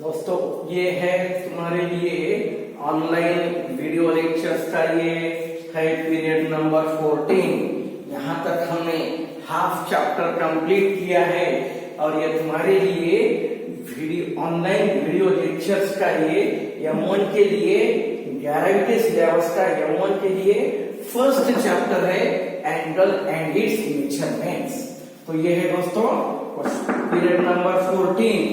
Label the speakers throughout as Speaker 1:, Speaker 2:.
Speaker 1: दोस्तों ये है तुम्हारे लिए ऑनलाइन वीडियो लेक्चर्स का ये है पीरियड नंबर 14। यहाँ तक हमने हाफ चैप्टर कंप्लीट किया है और ये तुम्हारे लिए वीडियो ऑनलाइन वीडियो लेक्चर्स का ये M1 के लिए 11वीं के सिलेबस का M1 के लिए फर्स्ट चैप्टर है एंगल एंड इट्स मेजरमेंट्स। तो ये है दोस्तों पीरियड नंबर 14।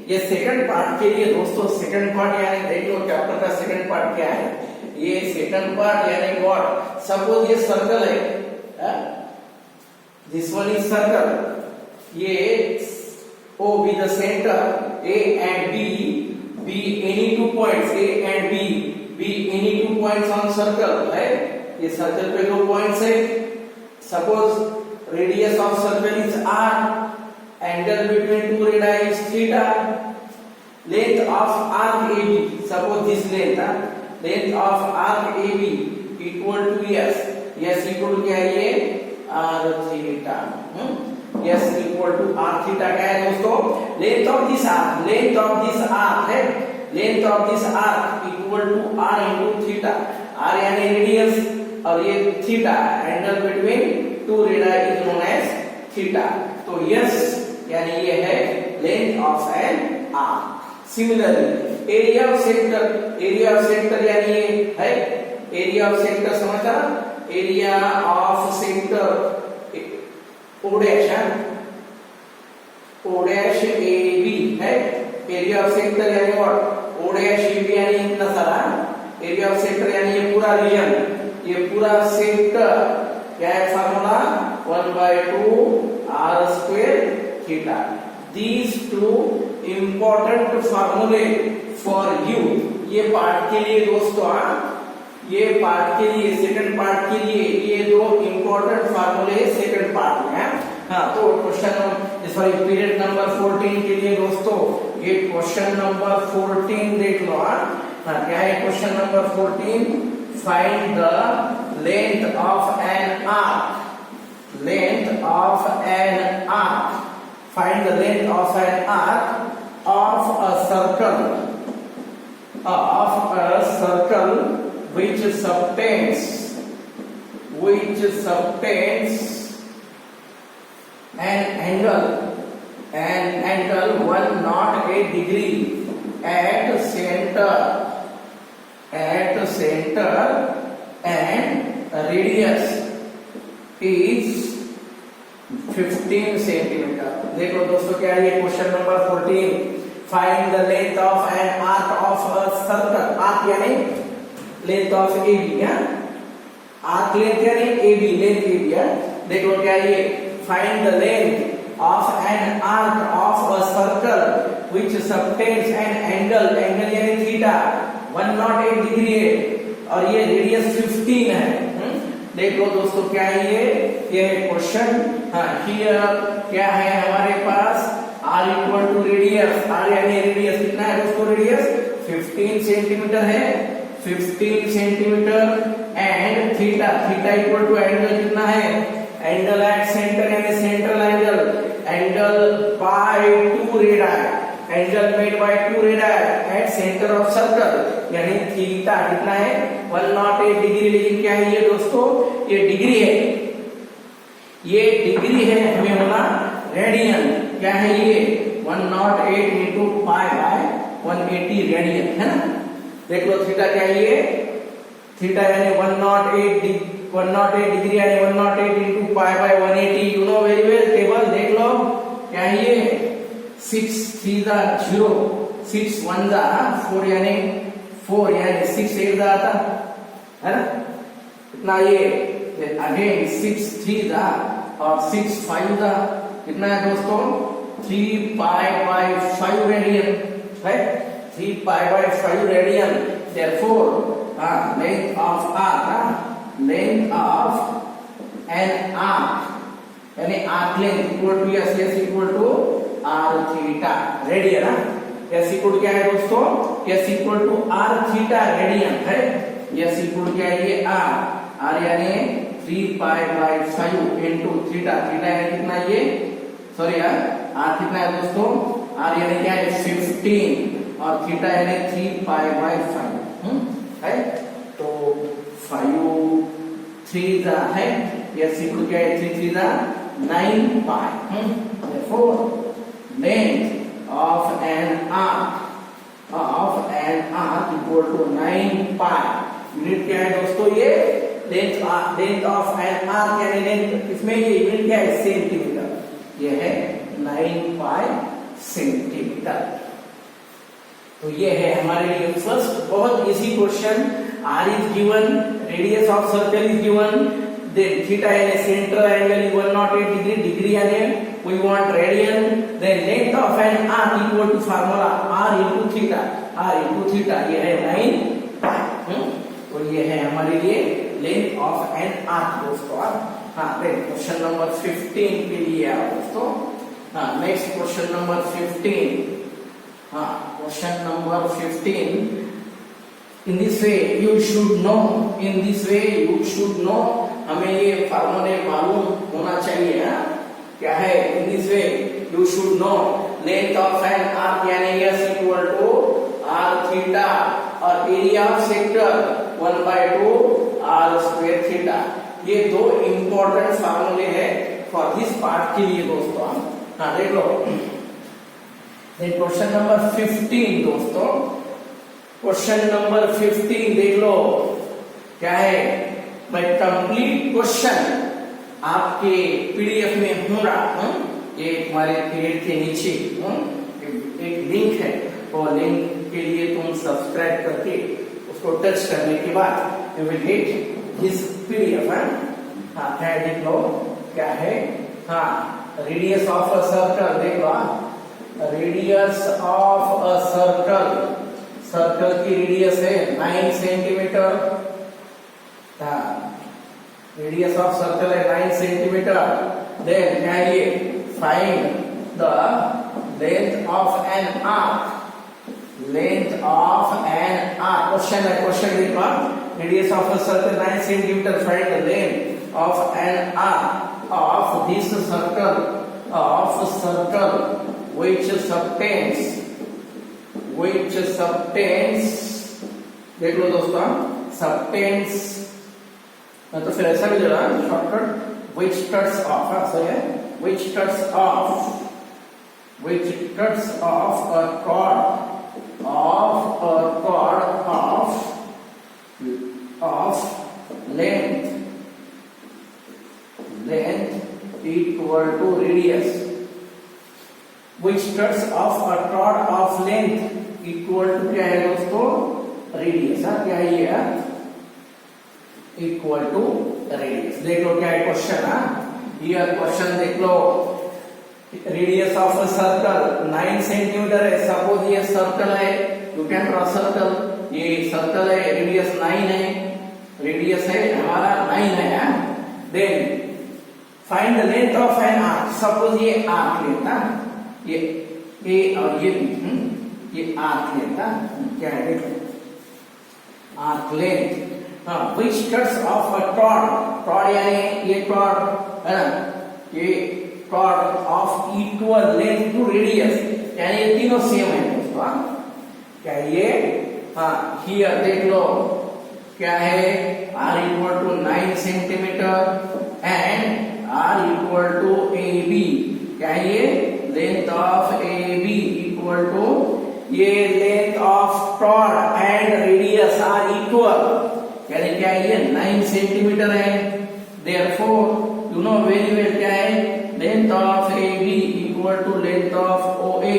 Speaker 1: ये सेकंड पार्ट के लिए दोस्तों सेकंड पार्ट यानी देख लो चैप्टर का सेकंड पार्ट क्या है। ये सेकंड पार्ट यानी व्हाट, सपोज ये सर्कल है, दिस वन इज सर्कल, ये O be the center, A and B be any two points, A and B be any two points on circle है। ये circle पे दो पॉइंट्स है। Suppose radius of circle is R, angle between two radii is theta, length of arc AB, suppose this length of arc AB equal to S, S equal to क्या है ये R theta, S equal to R theta क्या है दोस्तों, length of this arc है, length of this arc equal to R into theta, R यानी radius और ये theta, angle between two radii is known as theta। तो S यानी ये है length of an arc. Similarly area of sector यानी ये है एरिया ऑफ सेक्टर, समझा, area of sector O dash AB है। एरिया ऑफ सेक्टर यानी व्हाट, O डैश AB यानी इतना सारा एरिया ऑफ सेक्टर यानी ये पूरा रीजन, ये पूरा सेक्टर क्या है, formula 1/2 R square theta। These two important formulae for you। ये पार्ट के लिए दोस्तों, ये पार्ट के लिए सेकंड पार्ट के लिए ये दो important formulae सेकंड पार्ट में है। हाँ, तो क्वेश्चन सॉरी पीरियड नंबर 14 के लिए दोस्तों ये क्वेश्चन नंबर 14 देख लो। हाँ, क्या है question number 14, find the length of an arc, length of an arc, find the length of an arc of a circle which subtends an angle 108 degree at center and radius is 15 centimetre. देखो दोस्तों क्या है ये question number 14, find the length of an arc of a circle, arc यानी length of AB, arc length यानी AB, length AB है। देखो क्या है ये, find the length of an arc of a circle which subtends an angle, angle यानी theta 108 degree है और ये रेडियस 15 है। देख लो दोस्तों क्या है ये क्वेश्चन। हाँ, हियर क्या है हमारे पास, R equal to radius, R यानी रेडियस कितना है दोस्तों, रेडियस 15 सेंटीमीटर है, 15 centimetre and theta equal to angle कितना है, एंगल एट सेंटर यानी central angle by 2 radii, angle made by 2 radii at centre of circle यानी थीटा कितना है 108 डिग्री। लेकिन क्या है ये दोस्तों, ये डिग्री है, ये डिग्री है, हमें होना रेडियन। क्या है ये 108 इंटू पाई बाय 180 रेडियन है ना। देख लो थीटा क्या है ये, थीटा यानी 108 डिग्री यानी 108 into pi by 180, you know very well table. देख लो क्या है ये 6 3 0, 6 1 4 यानी 4 यानी 6 8 आता है ना, इतना ये अगेन 6 3 और 6 5 कितना है दोस्तों 3 पाई बाय 5 रेडियन है, 3 pi by 5 radian. Therefore length of arc, length of an arc यानी arc length equal to S equal to R theta radian. S equal क्या है दोस्तों, S equal to R theta radian है। S equal क्या है ये R यानी 3 pi by 5 into theta यानी कितना ये, सॉरी R कितना है दोस्तों, R यानी क्या है 15 और थीटा यानी 3 पाई बाय 5 है। तो 5 3 है, यह सीखो क्या है, 3 3 9 पाई। therefore length of an arc equal to 9 pi. Unit क्या है दोस्तों, ये लेंथ ऑफ एन आर्क यानी लेंथ, इसमें ये यूनिट क्या है, सेंटीमीटर, ये है 9 पाई सेंटीमीटर। तो ये है हमारे लिए फर्स्ट बहुत easy question. R is given, radius of circle is given, then theta यानी central angle is 108 degree, degree यानी we want radian, then length of an arc equal to formula r into theta, ये है 9 पाई। तो ये है हमारे लिए length of an arc दोस्तों। हाँ, क्वेश्चन नंबर 15 के लिए आओ दोस्तों। हाँ, नेक्स्ट क्वेश्चन नंबर 15। हाँ, question number 15। In this way you should know, हमें ये फार्मूले मालूम होना चाहिए। क्या है, in this way you should know length of an arc यानी s equal to r theta और area of sector 1/2 r square theta। ये दो इंपॉर्टेंट फार्मूले हैं फॉर दिस पार्ट के लिए दोस्तों। हाँ, देख लो क्वेश्चन नंबर 15 दोस्तों। क्वेश्चन नंबर 15 देख लो क्या है। मैं कंप्लीट क्वेश्चन आपके पीडीएफ में होगा। ये हमारे पीरियड के नीचे एक लिंक है, वो लिंक के लिए तुम सब्सक्राइब करके उसको टच करने के बाद you will get this PDF. हाँ, क्या देख लो क्या है। हाँ, रेडियस ऑफ अ सर्कल देख लो। रेडियस ऑफ अ सर्कल की रेडियस है 9 सेंटीमीटर। रेडियस ऑफ सर्कल है 9 सेंटीमीटर। देन क्या ये, find the length of an arc. Question है, क्वेश्चन देखो। Radius of a circle 9 centimetre, find the length of an arc of this circle which subtends, देख लो दोस्तों, subtends तो फिर ऐसा भी जरा shortcut, which cuts off a chord of length equal to radius, which cuts off a chord of length equal to क्या है दोस्तों, रेडियस। क्या है ये, इक्वल टू रेडियस। देख लो क्या है क्वेश्चन। ये क्वेश्चन देख लो। Radius of a circle 9 centimetre है। सपोज ये सर्कल है, यू कैन ड्रॉ सर्कल। ये सर्कल है, रेडियस 9 है, रेडियस है हमारा 9 है। Then find the length of an arc. Suppose ये आर्क लेता, ये ए और ये आर्क लेता, क्या है देखो, आर्क लेंथ। हाँ, which cuts off a chord यानी ये chord है ना, ये chord of equal length to radius, यानी ये तीनों सेम है दोस्तों। क्या ये, हाँ, here देख लो क्या है, r equal to 9 centimetre and r equal to AB। क्या ये, length of AB equal to ये length of chord and radius R equal, यानी क्या है ये 9 सेंटीमीटर है। Therefore you know very well क्या है, length of AB equal to length of OA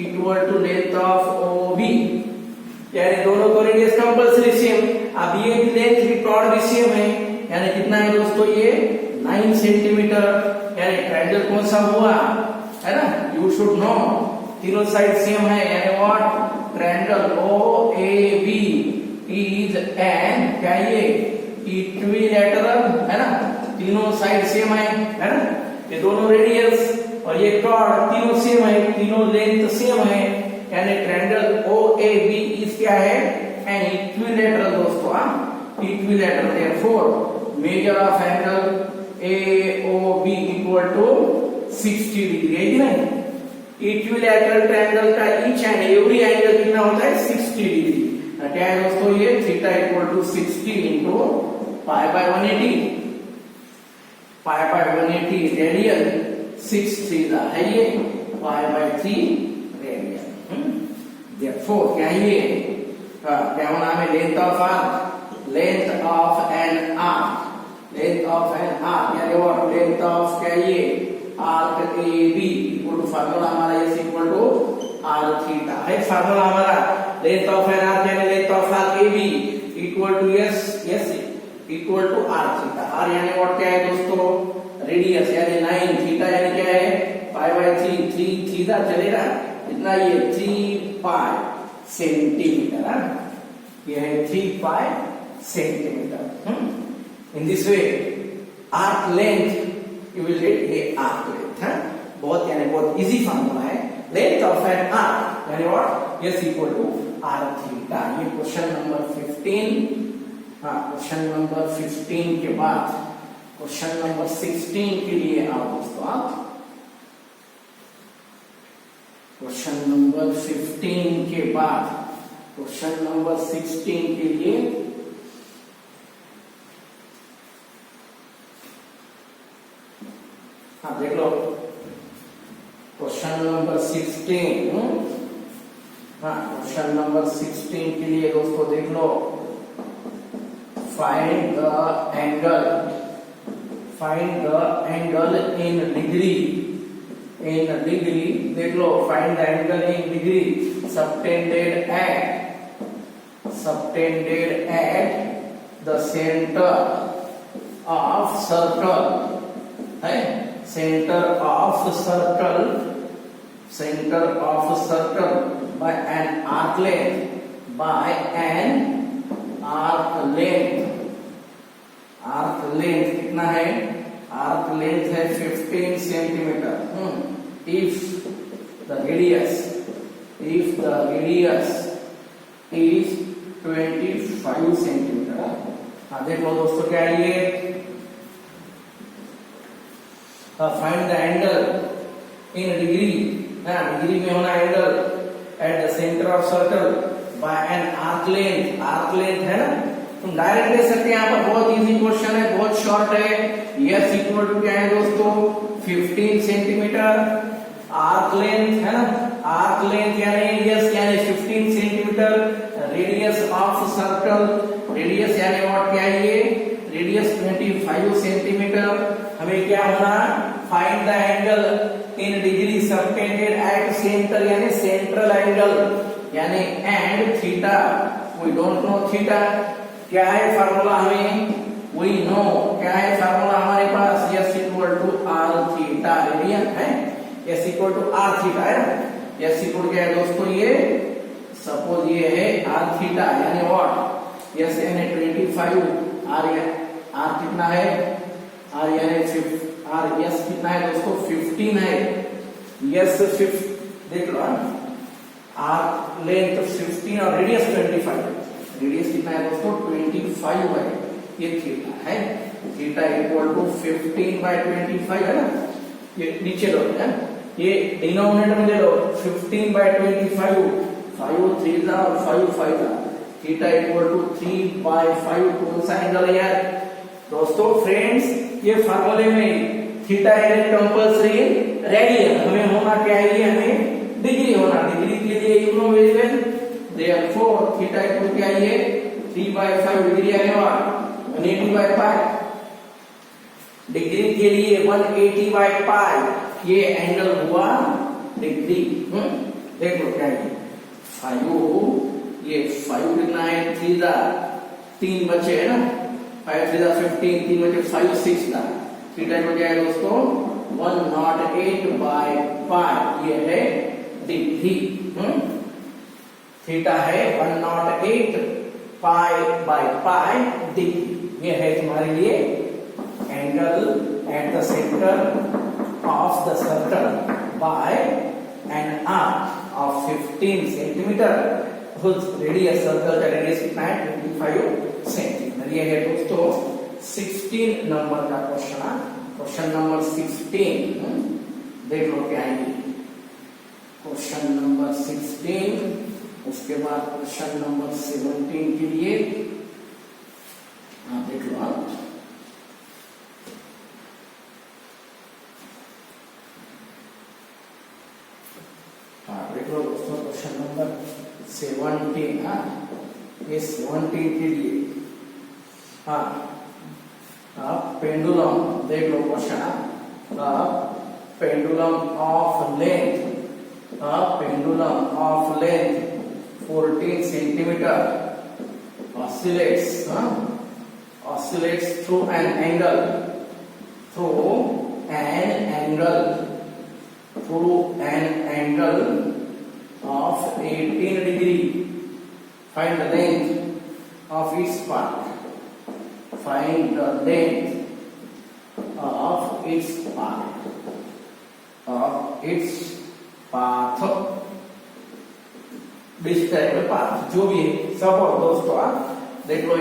Speaker 1: equal to length of OB, यानी दोनों को रेडियस कंपल्सरी सेम। अब ये भी लेंथ भी chord भी सेम है, यानी कितना है दोस्तों, ये 9 सेंटीमीटर। यानी ट्रायंगल कौन सा हुआ है ना, यू शुड नो, तीनों साइड सेम है, यानी what, triangle OAB is an, क्या ये, इक्विलैटरल है ना, तीनों साइड सेम है ना, ये दोनों रेडियस और ये chord तीनों सेम है, तीनों लेंथ सेम है, यानी ट्रायंगल OAB इज क्या है, एन इक्विलैटरल दोस्तों। Equilateral, therefore measure of angle AOB equal to 60 degree है कि नहीं। इक्विलैटरल ट्रायंगल का ईच एंड एवरी एंगल कितना होता है 60 डिग्री। क्या है दोस्तों ये theta equal to 60 into pi by 180, pi by 180 radian, 6 3 है ये पाई बाय 3 रेडियन। देयरफॉर क्या ये क्या होना है length of arc, length of an arc, length of an arc यानी व्हाट लेंथ ऑफ क्या ये arc A B equal to formula हमारा is equal to R theta है। फार्मूला हमारा लेंथ ऑफ एन आर्क यानी length of arc A B equal to S equal to R theta. R यानी what क्या है दोस्तों रेडियस यानी 9, theta यानी क्या है पाई बाय 3, 3 थीटा चलेगा इतना ये 3 पाई सेंटीमीटर है, ये है 3 pi centimetre. In this way arc length you will get ये आर्क लेंथ है। बहुत यानी बहुत इजी फार्मूला है लेंथ ऑफ एन आर्क यानी what S equal to R theta. ये क्वेश्चन नंबर 15। हाँ क्वेश्चन नंबर 15 के बाद क्वेश्चन नंबर 16 के लिए आओ दोस्तों आप। क्वेश्चन नंबर 15 के बाद क्वेश्चन नंबर 16 के लिए हाँ देख लो क्वेश्चन नंबर 16। हाँ क्वेश्चन नंबर 16 के लिए दोस्तों देख लो find the angle in degree, in degree देख लो find the angle in degree subtended at the centre of circle है, centre of circle by an arc length, arc length कितना है arc length है 15 centimetre. if the radius is 25 centimetre. हाँ देख लो दोस्तों क्या है ये find the angle in degree, degree में होना angle eight the centre of circle by N arc length, arc length है ना तुम डायरेक्ट ले सकते हैं। यहाँ पर बहुत इजी क्वेश्चन है, बहुत शॉर्ट है। यस इक्वल टू क्या है दोस्तों 15 सेंटीमीटर, आर्क लेंथ है ना, आर्क लेंथ यानी यस यानी 15 centimetre, radius of circle, radius यानी व्हाट क्या है ये रेडियस 25 सेंटीमीटर। हमें क्या होना find the angle in degree subtended at centre यानी सेंट्रल एंगल यानी and theta. We don't know theta क्या है फार्मूला हमें वी नो क्या है फार्मूला हमारे पास S equal to R theta radian है, S equal to R theta है ना। एस इक्वल क्या है दोस्तों ये सपोज ये है आर थीटा यानी व्हाट एस यानी 25, आर कितना है आर यानी आर यस कितना है दोस्तों 15 है। यस देख लो आर लेंथ 15 और रेडियस 25, रेडियस कितना है दोस्तों 25 है। ये थीटा है, थीटा इक्वल टू 15 बाय 25 है ना। ये नीचे लो है ये डिनोमिनेटर में ले लो 15 बाय 25, 5 3 और 5 5 थीटा इक्वल टू 3 बाय 5 कौन सा एंगल है यार दोस्तों फ्रेंड्स। ये फार्मूले में थीटा है कंपल्सरी रेडियन, हमें होना क्या है ये हमें डिग्री होना, डिग्री के लिए you know very well therefore theta equal क्या है 3 बाय 5 डिग्री आएगा 180 बाय पाई, डिग्री के लिए 180 बाय पाई ये एंगल हुआ डिग्री। देख लो क्या है 5 ये 5 कितना है 3 बचे है ना 5 3 15 3 बचे 5 6 था। थीटा को क्या है दोस्तों 108 बाय पाई ये है डिग्री। थीटा है 108 पाई बाय पाई डिग्री। ये है तुम्हारे लिए angle eight the centre of the circle by N arc of 15 centimetre. Radius circle का रेडियस कितना है 25 सेंटीमीटर। ये है दोस्तों 16 नंबर का क्वेश्चन। क्वेश्चन नंबर 16 देख लो क्या है क्वेश्चन नंबर 16, उसके बाद क्वेश्चन नंबर 17 के लिए देख लो आप। देख लो दोस्तों क्वेश्चन नंबर 17, ये 17 के लिए पेंडुलम देख लो question. Pendulum of length, pendulum of length 14 centimeter oscillates through an angle of 18 degree. Find the length of its path. Find the length of its path. Path describe path जो भी है सब। और दोस्तों देख लो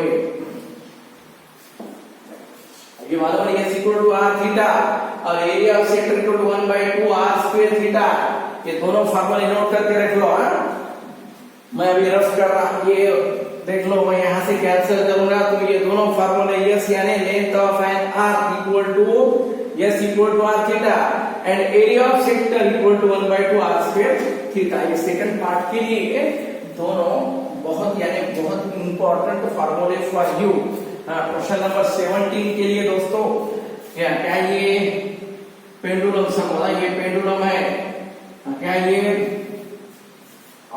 Speaker 1: ये मालूम है S equal to R theta और area of sector equal to 1/2 R square theta. ये दोनों फार्मूले नोट करके रख लो। मैं अभी रफ कर रहा हूं, ये देख लो। मैं यहां से कैंसिल करूंगा तो ये दोनों फार्मूले यस यानी length of an arc equal to S equal to R theta and area of sector equal to 1/2 R square theta. ये सेकंड पार्ट के लिए दोनों बहुत इंपॉर्टेंट फार्मूले फॉर यू। क्वेश्चन नंबर 17 के लिए दोस्तों क्या ये पेंडुलम समझा, ये पेंडुलम है। क्या ये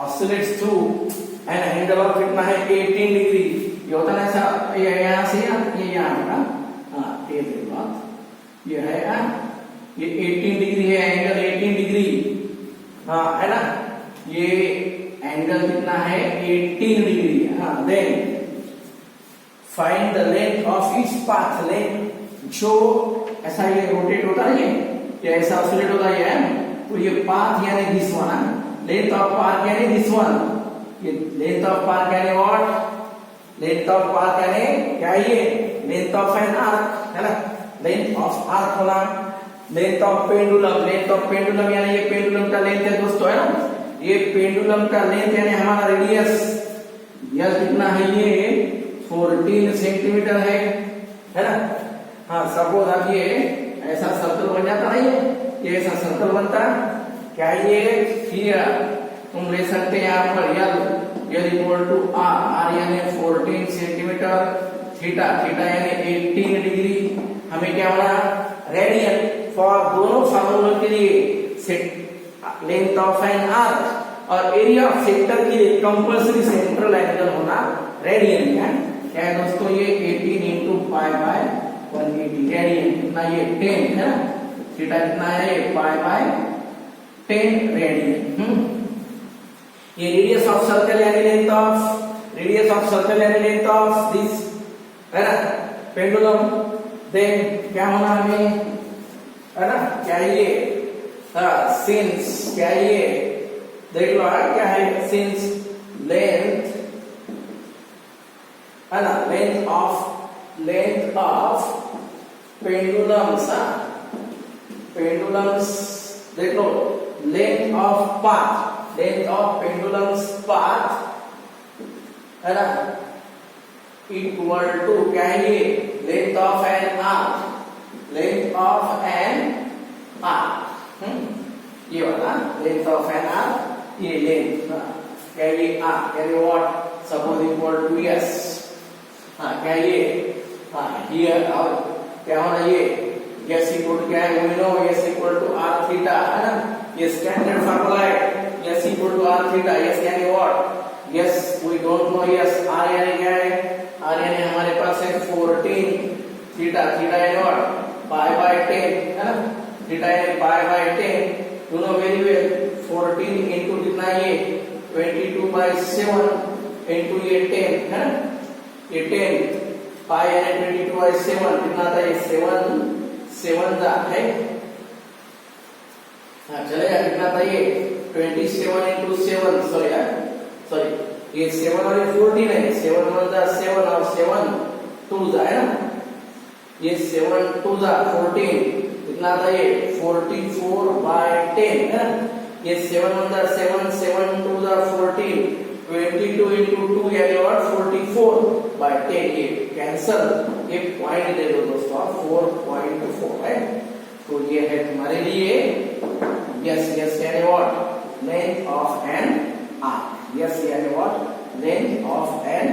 Speaker 1: oscillates through an angle of कितना है 18 डिग्री। ये होता है ऐसा, ये यहां से ये यहां का ये है ये 18 डिग्री है, एंगल 18 डिग्री है ना। ये एंगल कितना है 18 degree. Then find the length of each path. Length जो ऐसा ये रोटेट होता है, ये ऐसा ऑसिलेट होता है, तो ये पाथ यानी this one. Length of path यानी दिस वन। ये लेंथ ऑफ पाथ यानी व्हाट? लेंथ ऑफ पाथ यानी क्या? ये लेंथ ऑफ एन आर्क है ना। लेंथ ऑफ आर्क होना, length of pendulum. Length of pendulum यानी ये पेंडुलम का लेंथ है दोस्तों, है ना। ये पेंडुलम का लेंथ यानी हमारा रेडियस, यह कितना है? ये 14 सेंटीमीटर है ना। सपोज अब ये ऐसा सर्कल बन जाता है, ये ऐसा सर्कल बनता क्या? ये हियर तुम ले सकते हैं यहाँ पर यल इक्वल टू आर यानी 14 सेंटीमीटर, थीटा यानी 18 डिग्री। हमें क्या होना? रेडियन। फॉर दोनों फार्मूलों के लिए लेंथ ऑफ एन आर्क और एरिया ऑफ सेक्टर के लिए कंपल्सरी सेंट्रल एंगल होना रेडियन है। क्या है दोस्तों? ये 18 इंटू पाई बाय 180 रेडियन। कितना? ये 10 है ना। थीटा कितना है? ये पाई बाय 10 रेडियन। ये रेडियस ऑफ सर्कल यानी लेंथ ऑफ दिस है ना पेंडुलम। देन क्या होना हमें, है ना? क्या ये सिंस क्या ये देख लो क्या है? सिंस लेंथ है ना, लेंथ ऑफ पेंडुलम्स देख लो। लेंथ ऑफ पेंडुलम्स पाथ है ना इक्वल टू क्या है? ये लेंथ ऑफ एन आर्क। ये वाला लेंथ ऑफ एन आर्क, ये लेंथ क्या? ये आर्क यानी what? Suppose equal to yes. क्या ये हियर और क्या होना? ये यस इक्वल टू क्या है? We know S equal to R theta है ना। ये स्टैंडर्ड फार्मूला है, S equal to R theta. S यानी what? S we don't know S. R यानी क्या है? आर यानी हमारे पास है 14, थीटा यानी व्हाट? पाई बाय 10 है ना। थीटा यानी pi by 10। You know very well 14 into कितना? ये 22/7 इंटू ये 10 है ना। ये 10 पाई यानी 22/7 कितना था? ये 7 जा है। चलेगा कितना था? ये 27 इंटू 7 सॉरी ये 7 और ये 14 है। 7 1 जा 7 और 7 2 जा है ना। ये 7 2 जा 14 कितना था? ये 44/10 है ना। ये 7 1 दा 7, 7 2 दा 14, 22 into 2 यानी और 44 by 10 ये कैंसल, ये पॉइंट दे दो दोस्तों आप 4.4 है। तो ये है तुम्हारे लिए यस यस यानी what length of an arc, S यानी what length of an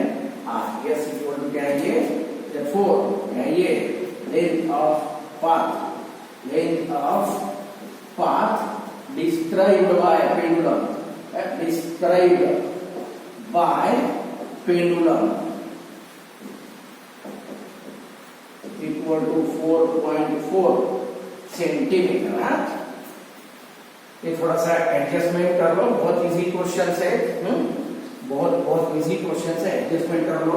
Speaker 1: arc, S equal to क्या है ये therefore ये length of path described by pendulum, described by pendulum equal to 4.4 centimetre है। ये थोड़ा सा एडजस्टमेंट कर लो, बहुत इजी क्वेश्चन है, बहुत इजी क्वेश्चन है, एडजस्टमेंट कर लो।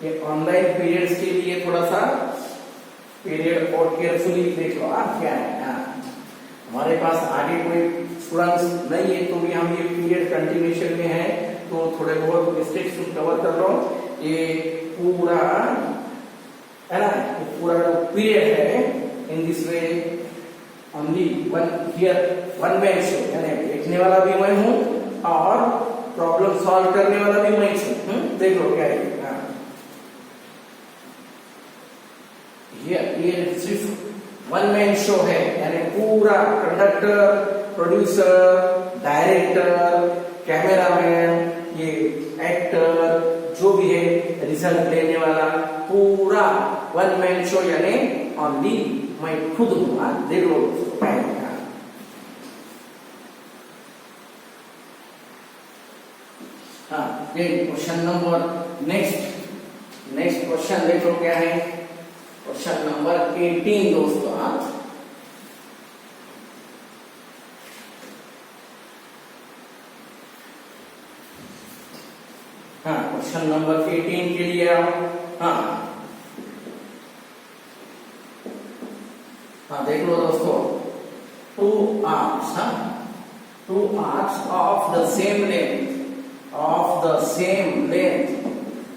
Speaker 1: ये ऑनलाइन पीरियड्स के लिए थोड़ा सा पीरियड और केयरफुली देख लो क्या है। हमारे पास आगे कोई स्टूडेंट्स नहीं है तो भी हम ये पीरियड कंटिन्यूएशन में है तो थोड़े बहुत मिस्टेक्स कवर कर लो। ये पूरा है ना, ये पूरा जो पीरियड है इन this way only one here one man show, यानी लिखने वाला भी मैं हूँ और प्रॉब्लम सॉल्व करने वाला भी मैं हूँ। देख लो क्या है ये सिर्फ वन मैन शो है, यानी पूरा कंडक्टर, प्रोड्यूसर, डायरेक्टर, कैमरामैन, ये एक्टर जो भी है रिजल्ट लेने वाला, पूरा वन मैन शो यानी ओनली मैं खुद हूँ। देख लो क्वेश्चन नंबर नेक्स्ट क्वेश्चन देखो क्या है, क्वेश्चन नंबर 18 दोस्तों। क्वेश्चन नंबर 18 के लिए देख लो दोस्तों, two arcs of the same length,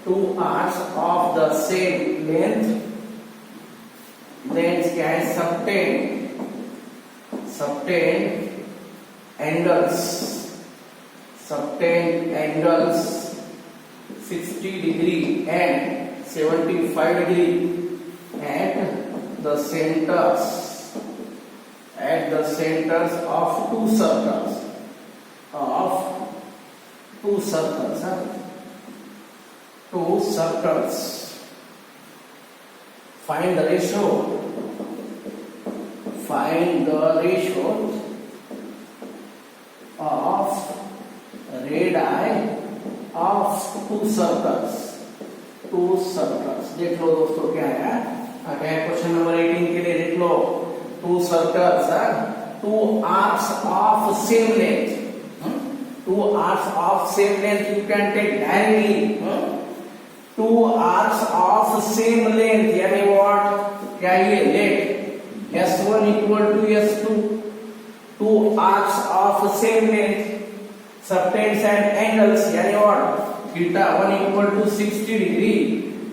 Speaker 1: two arcs of the same length क्या है subtend angles 60 degree and 75 degree at the centers of two circles. Find the ratio of radii of two circles. देख लो दोस्तों क्या है, question number 18 के लिए देख लो, two circles, two arcs of same length, you can take directly, two arcs of same length यानी what क्या ये late S1 equal to S2, two arcs of same length subtends and angles यानी what theta 1 equal to 60 degree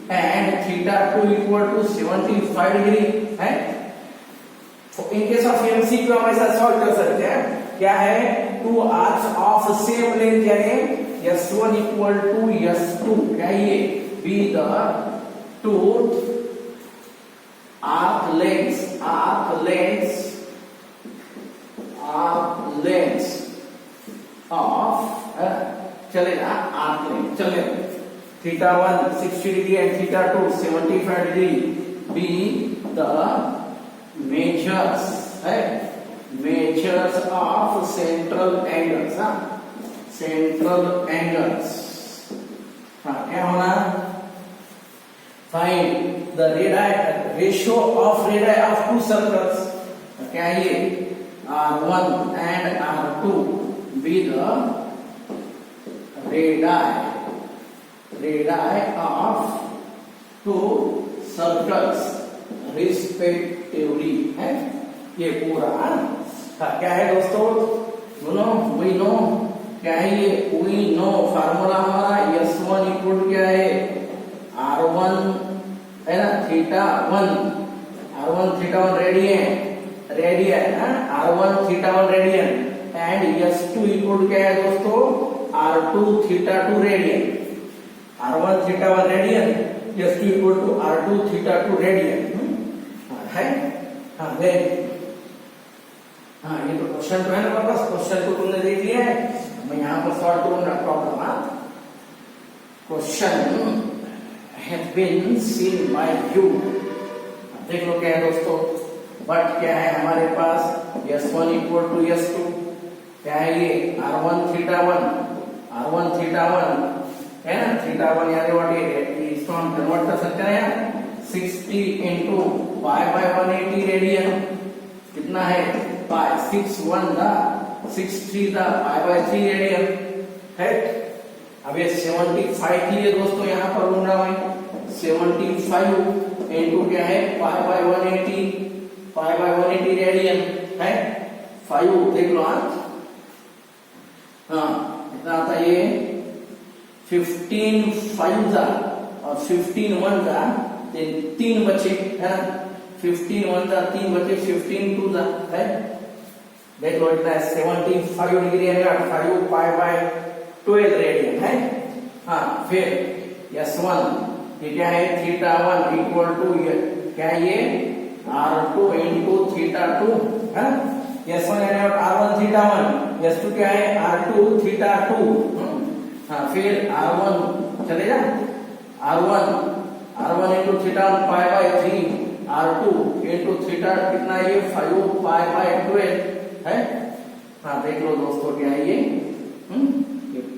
Speaker 1: and theta 2 equal to 75 degree है। In case of MCQ हम ऐसा solve कर सकते हैं, क्या है two arcs of same length यानी S1 equal to S2 क्या ये be the two arc lengths of चलेगा arc length चलेगा theta 1 60 degree and theta 2 75 degree be the measures of central angles क्या होना, find the ratio of radii of two circles क्या ये R1 and R2 be the radii of two circles respectively है। ये पूरा क्या है दोस्तों, we know क्या है ये, we know फार्मूला हमारा S1 इक्वल क्या है R1 है ना theta 1, R1 theta 1 radian R1 theta 1 radian and S2 equal क्या है दोस्तों, R2 theta 2 radian, R1 theta 1 radian, S2 equal to R2 theta 2 radian है। हाँ हाँ, ये तो क्वेश्चन तो है ना, बस क्वेश्चन को तुमने देख लिया है, मैं यहाँ पर सॉल्व करूंगा problem. Question has been seen by you, देख लो क्या है दोस्तों, बट क्या है हमारे पास S1 इक्वल टू S2, क्या है ये R1 थीटा 1, R1 थीटा 1 है ना, थीटा 1 यानी व्हाट ये, इसको हम कन्वर्ट कर सकते हैं यार, 60 इंटू पाई बाय 180 रेडियन, कितना है पाई, 6 1 दा 6 3 दा पाई बाय 3 रेडियन है। अब ये 75 के लिए दोस्तों यहाँ पर ढूंढ रहा हूँ, 75 इंटू क्या है पाई बाय 180, पाई बाय 180 रेडियन है, 5 देख लो। हाँ कितना आता है ये, 15 5 दा और 15 1 दा, 3 बचे है ना, 15 1 दा 3 बचे, 15 2 दा है, देख लो इतना 75 डिग्री है, 5 पाई बाय 12 रेडियन है। हाँ फिर S1 ये क्या है, थीटा 1 इक्वल टू क्या है ये R2 इंटू थीटा 2 है, S1 यानी R1 थीटा 1, S2 क्या है R2 थीटा 2। हाँ फिर R1 चलेगा, R1 into theta pi by 3, R2 into theta कितना ये 5 पाई बाय 12 है। हाँ देख लो दोस्तों क्या है ये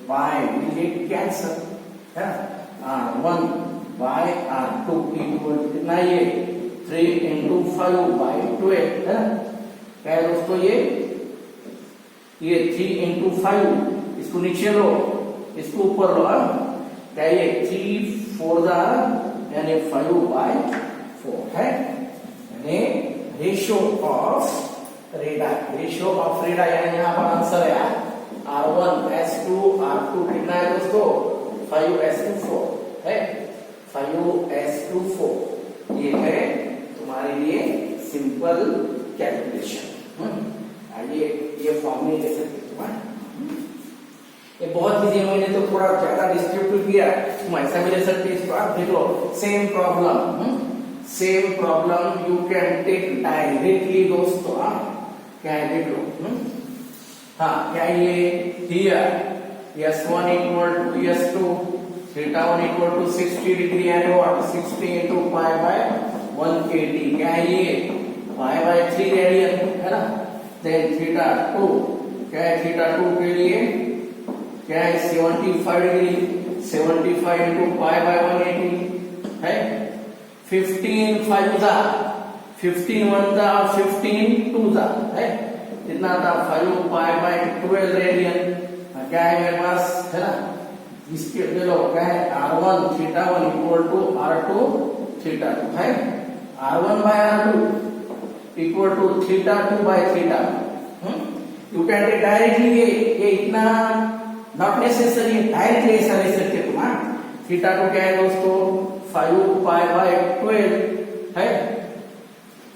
Speaker 1: पाई विल कैंसल है, R1 बाय R2 इक्वल कितना ये 3 इंटू 5 बाय 12 है, क्या है दोस्तों ये 3 इंटू 5, इसको नीचे लो इसको ऊपर लो, क्या ये 3 4 दा यानी 5 बाय 4 है, यानी रेशियो ऑफ रेडा यानी यहाँ पर आंसर है R1S2 R2 कितना है दोस्तों 5S2 है, 5S2 ये है तुम्हारे लिए सिंपल कैलकुलेशन। ये फॉर्म में ले सकते ये बहुत इजी है, मैंने तो थोड़ा ज्यादा डिस्क्रिप्टिव किया, तुम ऐसा भी ले सकते हैं। इसको आप देख लो, same problem you can take directly दोस्तों, क्या है देख लो। हाँ क्या ये here S1 equal to S2, थीटा 1 इक्वल टू 60 डिग्री यानी व्हाट 60 इंटू पाई बाय 180, क्या है ये पाई बाय 3 रेडियन है ना। देन थीटा 2 क्या है, थीटा 2 के लिए क्या है 75 डिग्री, 75 इंटू पाई बाय 180 है, 15 5 दा 15 1 दा 15 2 दा है, कितना था 5 पाई बाय 12 रेडियन, क्या है मेरे पास है ना, इसके ले लो क्या है R1 theta 1 equal to R2 theta 2 है, R1 by R2 equal to theta 2 by theta. You can take directly ये इतना नॉट नेसेसरी डायरेक्टली ऐसा ले सकते तुम। थीटा 2 क्या है दोस्तों 5 पाई बाय 12 है,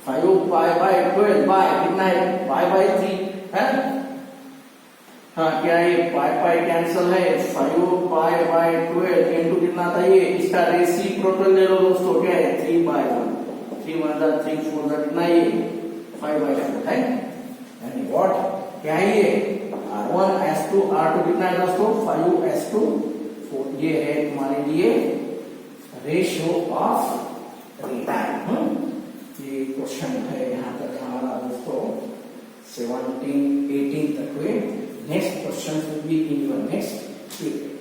Speaker 1: 5 पाई बाय 12 बाय कितना है पाई बाय 3 है। हाँ क्या ये पाई कैंसल है, 5 पाई बाय 12 इंटू कितना था ये, इसका रेसिप्रोकल ले लो दोस्तों, क्या है 3 बाय 1, 3 1 दा 3 4 दा कितना ये 5 बाय 4 है, यानी व्हाट क्या है ये R1S2 R2 कितना है दोस्तों 5S2 4, ये है तुम्हारे लिए रेशियो ऑफ रेटा। ये क्वेश्चन है यहाँ तक हमारा दोस्तों 17 18 तक हुए। Next question will be in your next video.